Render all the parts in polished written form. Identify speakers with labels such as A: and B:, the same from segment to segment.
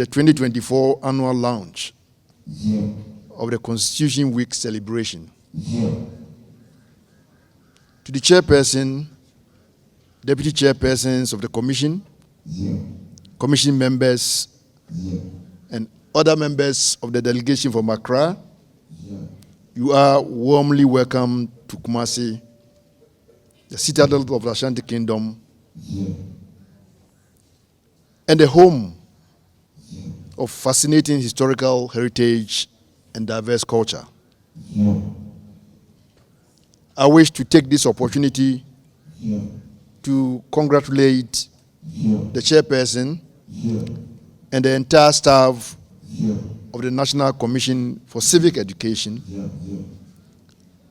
A: The 2024 annual launch of the Constitution Week celebration. To the chairperson, deputy chairpersons of the commission, commission members, and other members of the delegation from Accra, you are warmly welcome to Kumasi, the citadel of the Ashanti Kingdom, and the home of fascinating historical heritage and diverse culture. I wish to take this opportunity to congratulate the chairperson and the entire staff of the National Commission for Civic Education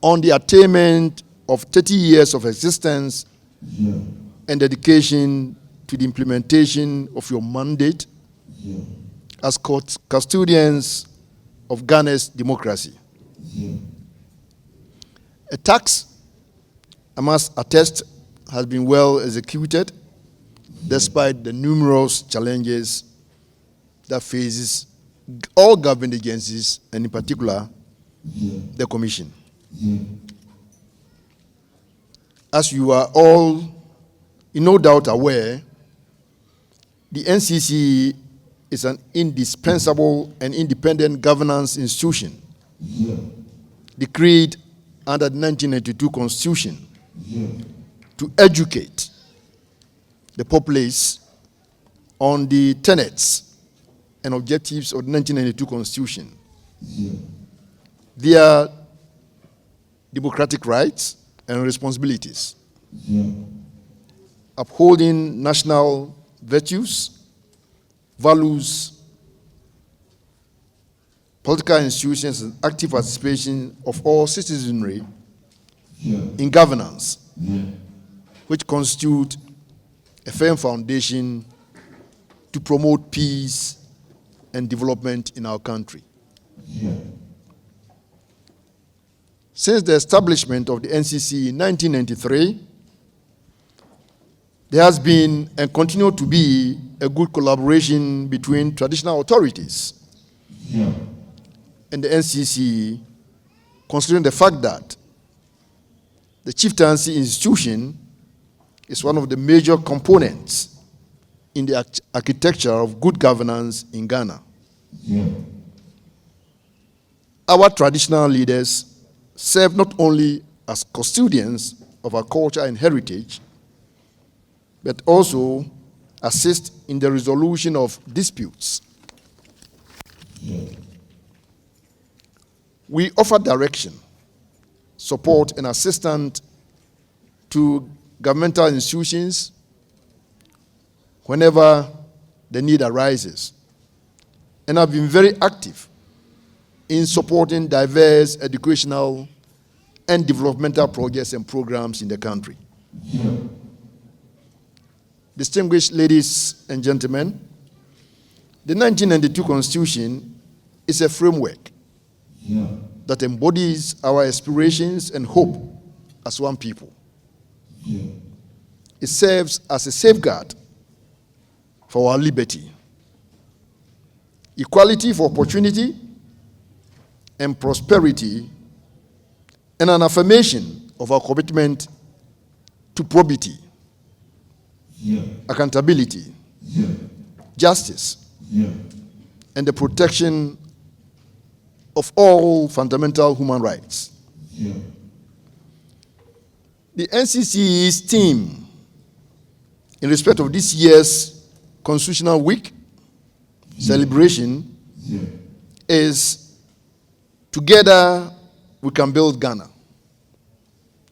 A: on the attainment of 30 years of existence and dedication to the implementation of your mandate as custodians of Ghana's democracy. A tax, I must attest, has been well executed despite the numerous challenges that faces all government agencies, and in particular, the Commission. As you are all, no doubt, aware, the Ncce is an indispensable and independent governance institution decreed under the 1992 Constitution to educate the populace on the tenets and objectives of the 1992 Constitution, their democratic rights and responsibilities, upholding national virtues, values, political institutions, and active participation of all citizenry in governance, which constitute a firm foundation to promote peace and development in our country. Since the establishment of the Ncce in 1993, there has been and continue to be a good collaboration between traditional authorities and the Ncce, considering the fact that the chieftaincy institution is one of the major components in the architecture of good governance in Ghana. Our traditional leaders serve not only as custodians of our culture and heritage, but also assist in the resolution of disputes. We offer direction, support, and assistance to governmental institutions whenever the need arises, and have been very active in supporting diverse educational and developmental projects and programs in the country. Distinguished ladies and gentlemen, the 1992 Constitution is a framework that embodies our aspirations and hope as one people. It serves as a safeguard for our liberty, equality for opportunity and prosperity, and an affirmation of our commitment to probity, accountability, justice, and the protection of all fundamental human rights. The Ncce's theme in respect of this year's Constitutional Week celebration is "Together we can build Ghana."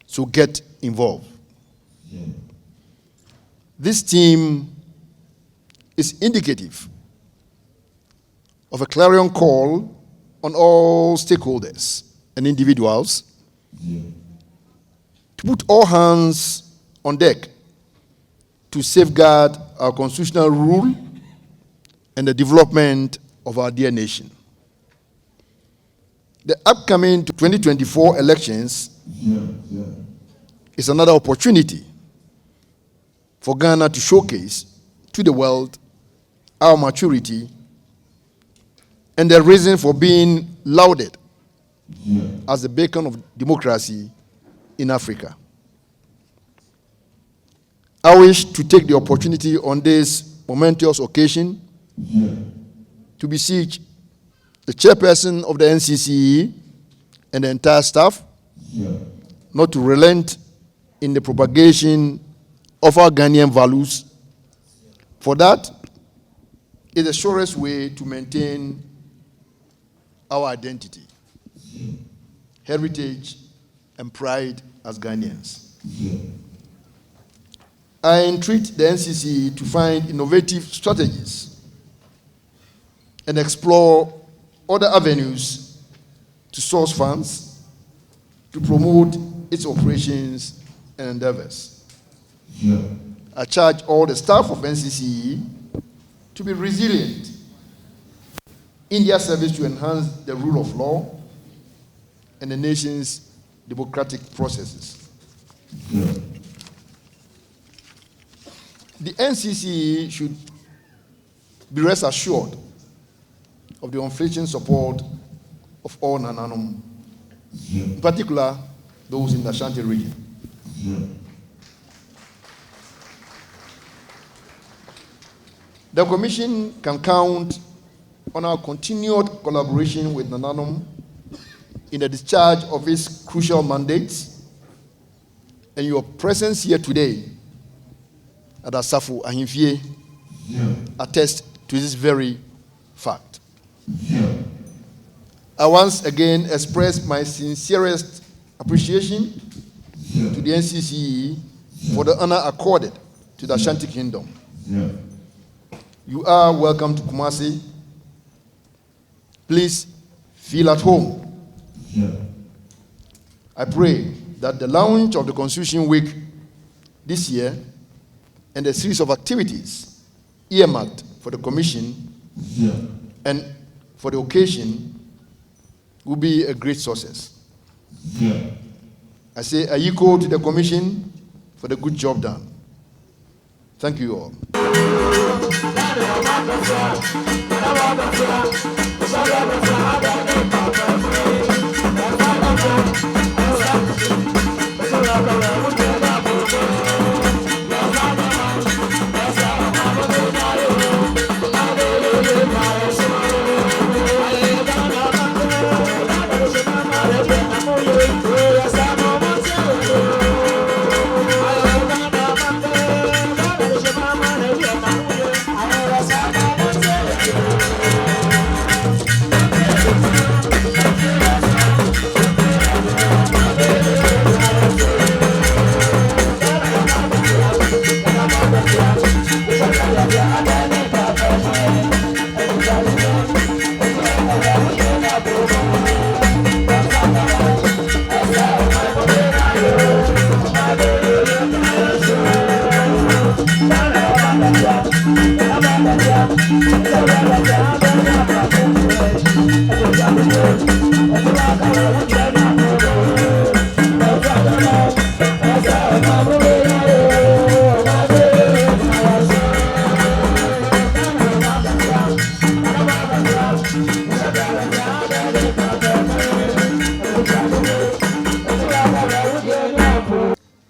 A: So get involved. This theme is indicative of a clarion call on all stakeholders and individuals to put all hands on deck to safeguard our constitutional rule and the development of our dear nation. The upcoming 2024 elections is another opportunity for Ghana to showcase to the world our maturity and the reason for being lauded as the beacon of democracy in Africa. I wish to take the opportunity on this momentous occasion to beseech the chairperson of the Ncce and the entire staff not to relent in the propagation of our Ghanaian values, for that is the surest way to maintain our identity, heritage, and pride as Ghanaians. I entreat the Ncce to find innovative strategies and explore other avenues to source funds to promote its operations and endeavors. I charge all the staff of Ncce to be resilient in their service to enhance the rule of law and the nation's democratic processes. The Ncce should be rest assured of the unflinching support of all Nananom, in particular those in the Ashanti region. The Commission can count on our continued collaboration with Nananom in the discharge of its crucial mandates, and your presence here today at Asafo Ahimfie attests to this very fact. I once again express my sincerest appreciation to the Ncce for the honor accorded to the Ashanti Kingdom. You are welcome to Kumasi. Please feel at home. I pray that the launch of the Constitution Week this year and a series of activities earmarked for the Commission and for the occasion will be a great success. I say ayiko to the Commission for the good job done. Thank you all.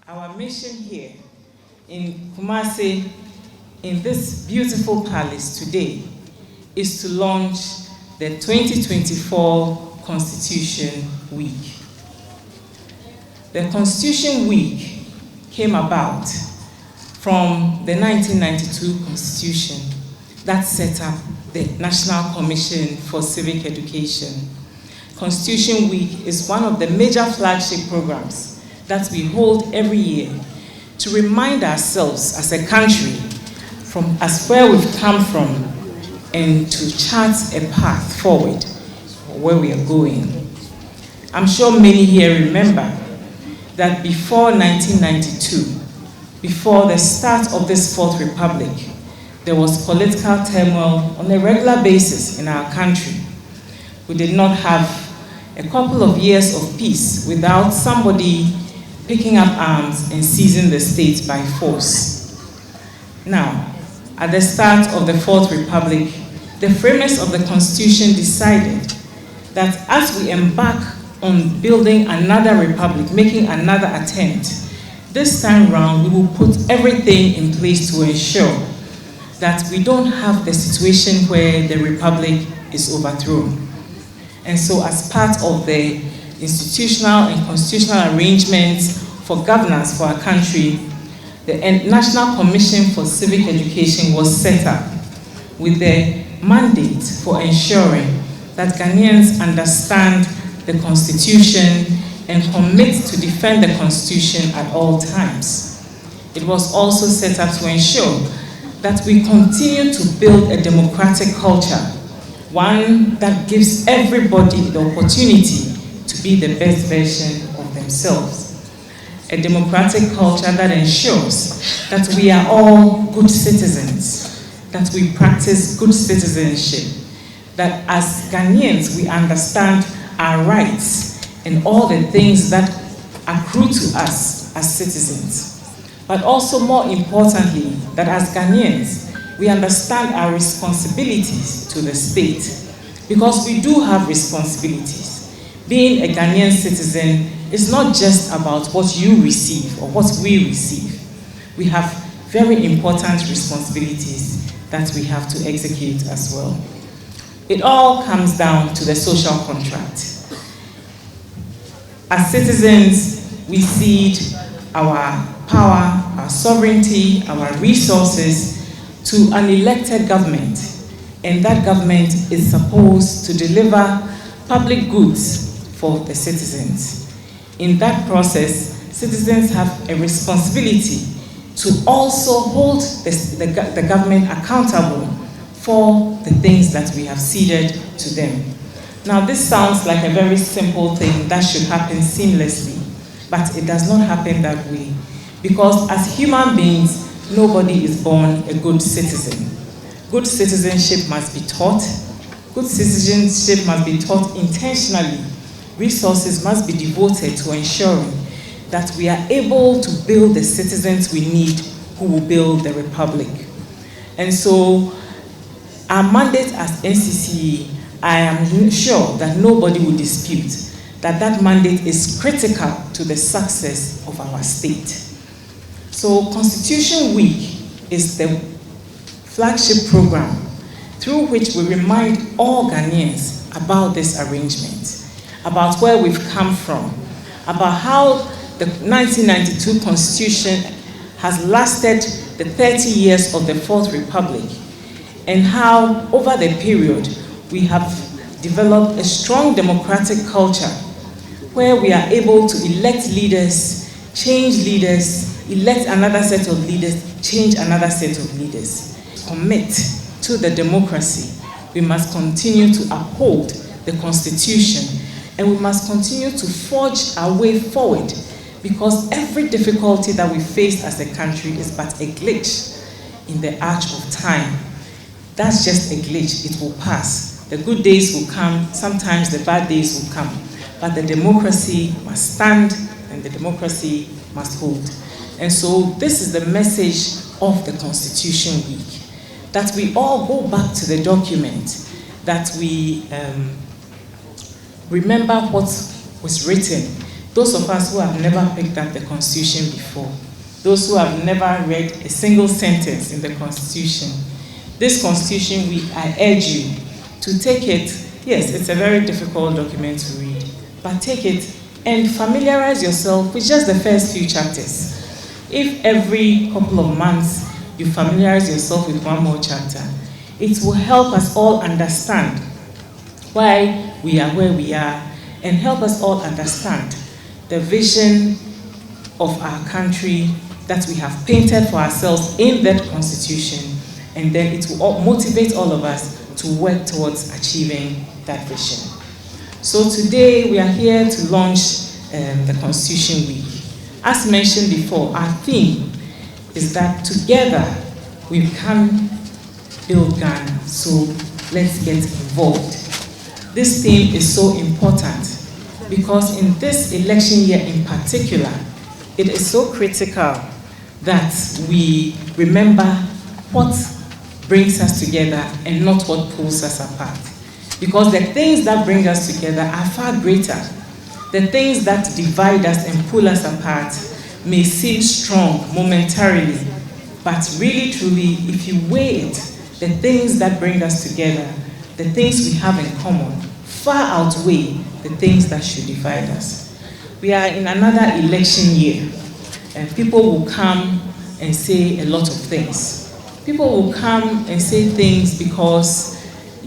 B: Our mission here in Kumasi, in this beautiful palace today, is to launch the 2024 Constitution Week. The Constitution Week came about from the 1992 Constitution that set up the National Commission for Civic Education. Constitution Week is one of the major flagship programs that we hold every year to remind ourselves as a country from as where we've come from and to chart a path forward where we are going. I'm sure many here remember that before 1992, before the start of this Fourth Republic, there was political turmoil on a regular basis in our country. We did not have a couple of years of peace without somebody picking up arms and seizing the state by force. Now, at the start of the Fourth Republic, the framers of the Constitution decided that as we embark on building another republic, making another attempt, this time round we will put everything in place to ensure that we don't have the situation where the republic is overthrown. And so as part of the institutional and constitutional arrangements for governance for our country, the National Commission for Civic Education was set up with the mandate for ensuring that Ghanaians understand the Constitution and commit to defend the Constitution at all times. It was also set up to ensure that we continue to build a democratic culture, one that gives everybody the opportunity to be the best version of themselves. A democratic culture that ensures that we are all good citizens, that we practice good citizenship, that as Ghanaians we understand our rights and all the things that accrue to us as citizens. But also more importantly, that as Ghanaians, we understand our responsibilities to the state because we do have responsibilities. Being a Ghanaian citizen is not just about what you receive or what we receive. We have very important responsibilities that we have to execute as well. It all comes down to the social contract. As citizens, we cede our power, our sovereignty, our resources to an elected government. And that government is supposed to deliver public goods for the citizens. In that process, citizens have a responsibility to also hold the government accountable for the things that we have ceded to them. Now, this sounds like a very simple thing that should happen seamlessly, but it does not happen that way. Because as human beings, nobody is born a good citizen. Good citizenship must be taught. Good citizenship must be taught intentionally. Resources must be devoted to ensuring that we are able to build the citizens we need who will build the republic. And so, our mandate as Ncce, I am sure that nobody will dispute that that mandate is critical to the success of our state. So Constitution Week is the flagship program through which we remind all Ghanaians about this arrangement, about where we've come from, about how the 1992 Constitution has lasted the 30 years of the Fourth Republic, and how over the period we have developed a strong democratic culture where we are able to elect leaders, change leaders, elect another set of leaders, change another set of leaders. Commit to the democracy. We must continue to uphold the Constitution, and we must continue to forge our way forward, because every difficulty that we face as a country is but a glitch in the arch of time. That's just a glitch. It will pass. The good days will come. Sometimes the bad days will come. But the democracy must stand, and the democracy must hold. And so this is the message of the Constitution Week, that we all go back to the document, that we remember what was written. Those of us who have never picked up the Constitution before, those who have never read a single sentence in the Constitution, this Constitution Week, I urge you to take it. Yes, it's a very difficult document to read, but take it and familiarize yourself with just the first few chapters. If every couple of months you familiarize yourself with one more chapter, it will help us all understand why we are where we are, and help us all understand the vision of our country that we have painted for ourselves in that Constitution, and then it will motivate all of us to work towards achieving that vision. So today we are here to launch the Constitution Week. As mentioned before, our theme is that together we can build Ghana, so let's get involved. This theme is so important because in this election year in particular, it is so critical that we remember what brings us together and not what pulls us apart. Because the things that bring us together are far greater. The things that divide us and pull us apart may seem strong momentarily, but really, truly, if you weigh it, the things that bring us together, the things we have in common, far outweigh the things that should divide us. We are in another election year, and people will come and say a lot of things. People will come and say things because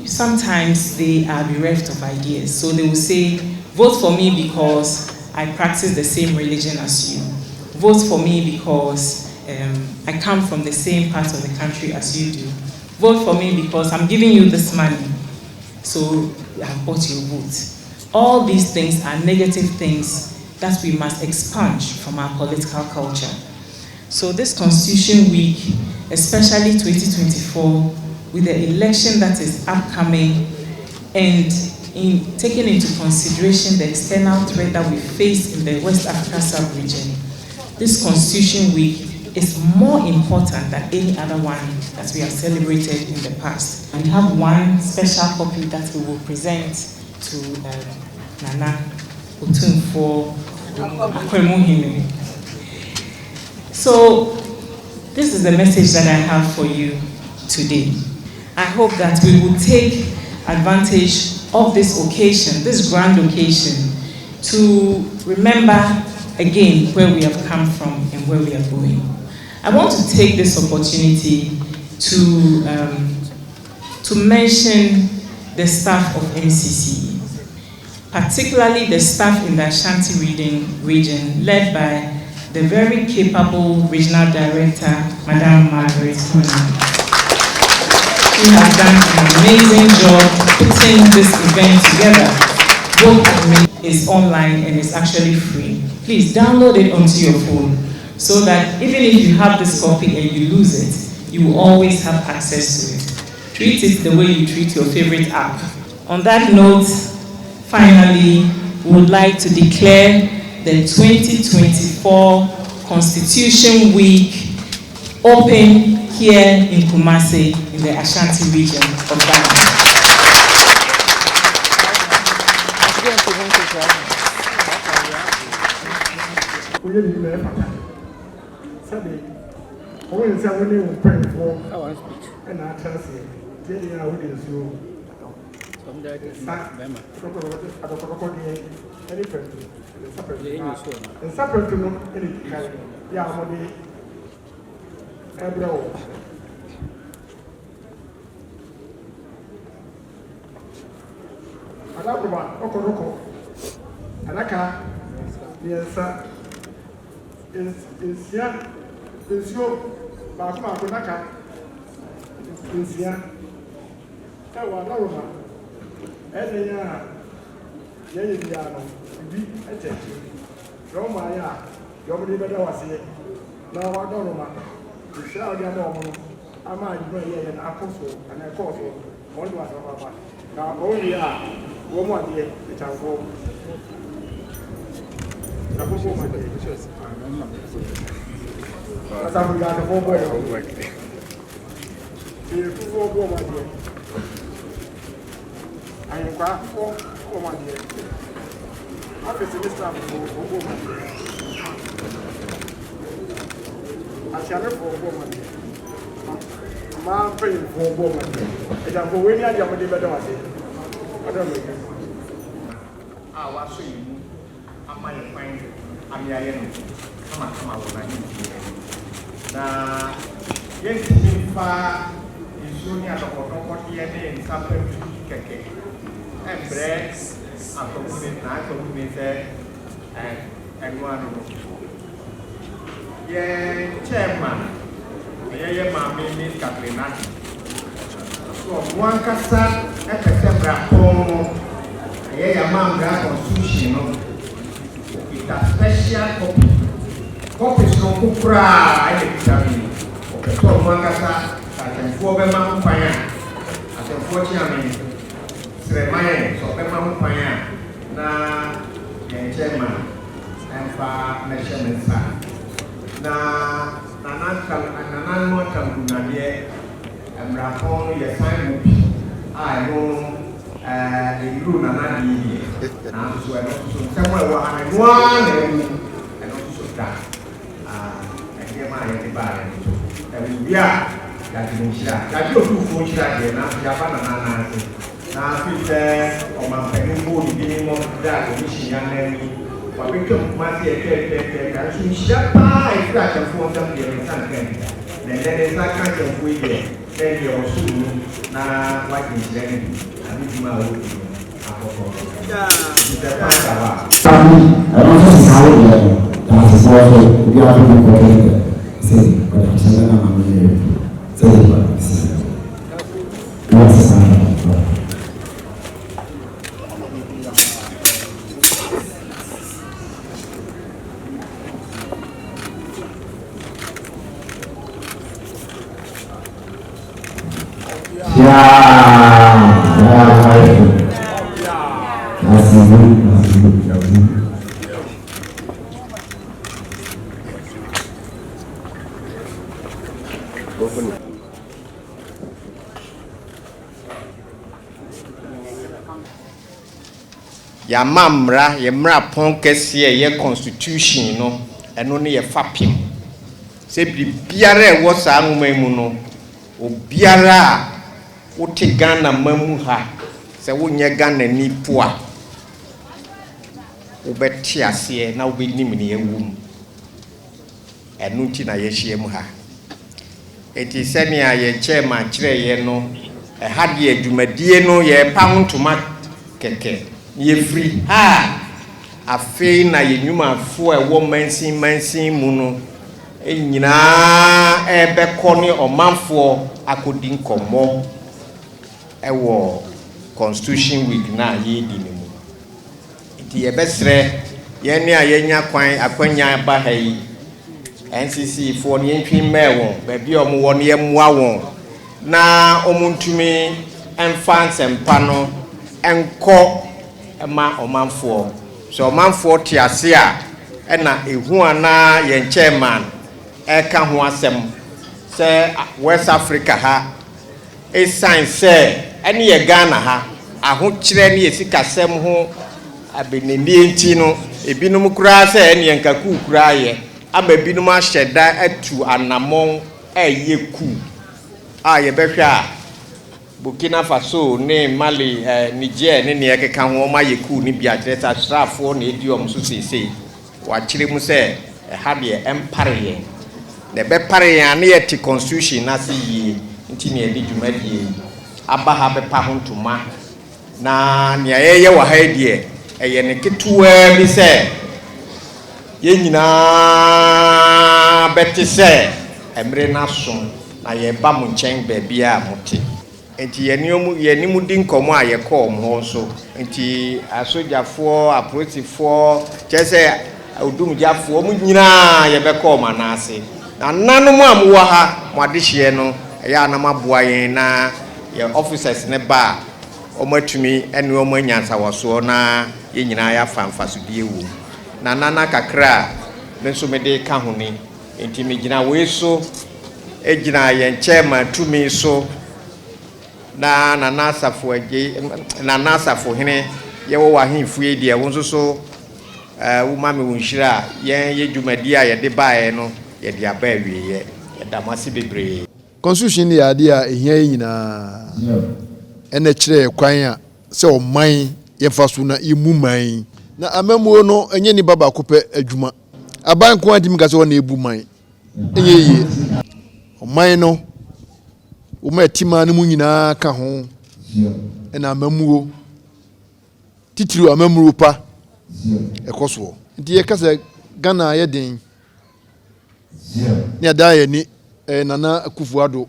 B: sometimes they are bereft of ideas. So they will say, vote for me because I practice the same religion as you. Vote for me because I come from the same part of the country as you do. Vote for me because I'm giving you this money, so I've bought your vote. All these things are negative things that we must expunge from our political culture. So this Constitution Week, especially 2024, with the election that is upcoming, and in taking into consideration the external threat that we face in the West Africa sub-region, this Constitution Week is more important than any other one that we have celebrated in the past. We have one special copy that we will present to Nana Otumfuo Akwamuhene. So this is the message that I have for you today. I hope that we will take advantage of this occasion, this grand occasion, to remember again where we have come from and where we are going. I want to take this opportunity to mention the staff of Ncce, particularly the staff in the Ashanti region, led by the very capable regional director, Madam Margaret Hona. She has done an amazing job putting this event together. Both admin is online and is actually free. Please download it onto your phone so that even if you have this copy and you lose it, you will always have access to it. Treat it the way you treat your favorite app. On that note, finally, we would like to declare the 2024 Constitution Week open here in Kumasi in the Ashanti region of Ghana.
C: Ya mamra ye mra pon kese ye constitution no eno ne ye fapim se biara e wo saa nwoma mu no obiara wote Ghana mamu ha se wonye Ghana ni po a wobɛte ase na wobɛnim ne ewum eno nti na ye hye mu ha eti sɛnea ye chairman kyerɛ ye no ha de adwumadie no ye pa hontoma keke ye free ha afei na ye nwumafo e wo mansin mu no enyina ebekɔ ne ɔmanfo akodi nkɔmmɔ ewo constitution week na ye di ne mu enti ye besrɛ ye ne a ye nya kwan akwanya ba ha yi Ncce for the entry mewo baby omo won ye mmoa won na omuntumi enfans empano enko ma omanfo so omanfo te ase a na ehu ana ye chairman eka ho asem se West Africa ha e sign se ene ye Ghana ha aho kire ne ye sikasem ho abeneni enti no ebinom kura se ene ye nkaku kura ye ama binum ahyeda atu anamon eyeku ye behwe a Burkina Faso ne Mali Niger ne ekeka ho ma yeku ne bia kyereta trafo ne ediom so sese wa kyere mu se ha de empire ne be pare ya ne yeti constitution na se yi nti ne edi dwumadie aba ha be pa hontoma na ne ye wa ha die eye ne ketuwa bi se ye nyina beti se emre na so na ye ba mu nchen ba bia mote enti ye ni mu di nkomo a ye kɔ mo so enti asojafo apolitifo chese odumjafo mu nyina ye be kɔ ma na ase na nanu mu amwo ha mo adehye no ya na maboa yen na ye officers ne ba o matumi ene o manyansa woso na ye nyina ya famfa so die wo na nana kakra menso mede ka ho ni enti me gina we so egina ye chairman tumi so na nasafo age na nasafo hene ye wo wa hemfu ye die wonso so wo ma me wonhira ye dwumadi a ye de bae no ye de aba awie ye da mase bebre
A: constitution ya ade a ehia nyina ene kire kwan a se o man ye faso na imu man na amamuo no enye ni baba kopɛ adwuma aban ko adim ka se wona ebu man enye yie o man no o ma tima no mu nyina ka ho na amamuo titiri amamuo pa ekoso nti ye ka se Ghana ye den ni ada ye ni Nana Akwamuhene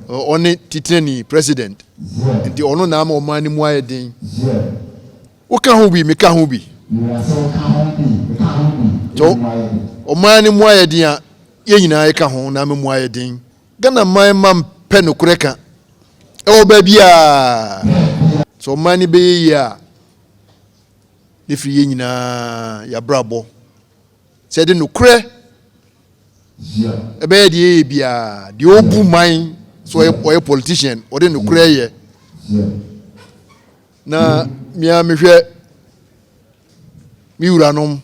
A: oni titani president nti ono na ama o man ni mu aye den o ka ho bi me ka ho bi so o man ni mu aye den a ye nyina ye ka ho na me mu aye den Ghana man mam pe no kureka e o ba bia so man ni be ya ne fi ye nyina ya brabo se de no kure ebe de bia de obu man so o politician o de no kure ye na mia mehwe mi uranom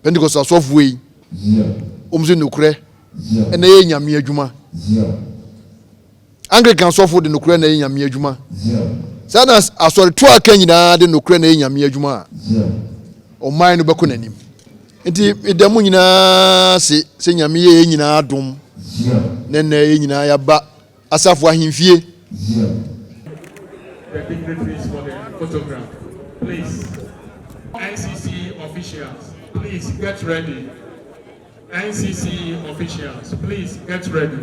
A: Pentecost asofu yi omze nokure ena ye nyame adwuma Anglican asofu de nokure na ye nyame adwuma sana asori to aka nyina de nokure na ye nyame adwuma o man no beko nanim enti edamu nyina se nyame ye nyina adom nene ye nyina ya ba asafu ahemfie.
D: The dignitaries for the photograph, please. Ncce officials, please get ready. Ncce officials, please get ready.